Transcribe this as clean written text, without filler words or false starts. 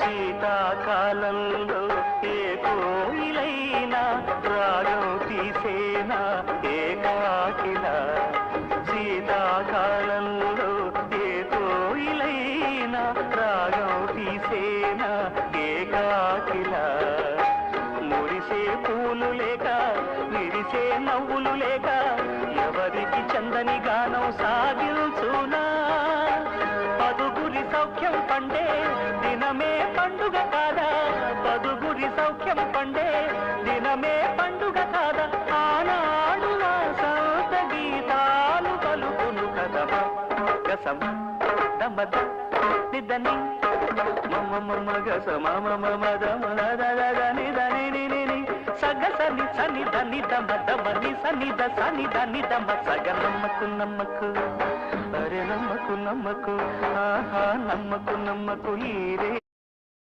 శీతాకాలంలో ఏ కోయిలైనా రాగం తీసేనా ఏకాకిలా శీతాకాలంలో ఏ కోయిలైనా రాగం తీసేనా ఏకాకిలా మురిసే పూలు లేక విరిసే నవ్వులు లేక ఎవరికి చందని గానం సాగించునా పదుగురి సౌఖ్యం పండే దినమే పండుగ కాదా పదుగురి సౌఖ్యం పండే దినమే పండుగ కాదా ఆనాడు సంత గీతాలు పలుకును కదమా గసమ దమద నిదని మమ మమ గస మమ మమ దమని దని సగసని సని దని దమ దమని సని ద సని దని దమ సగ నమ్మకు నమ్మకు అరే నమ్మకు నమ్మకు ఆహా నమ్మకు నమ్మకు ఈరే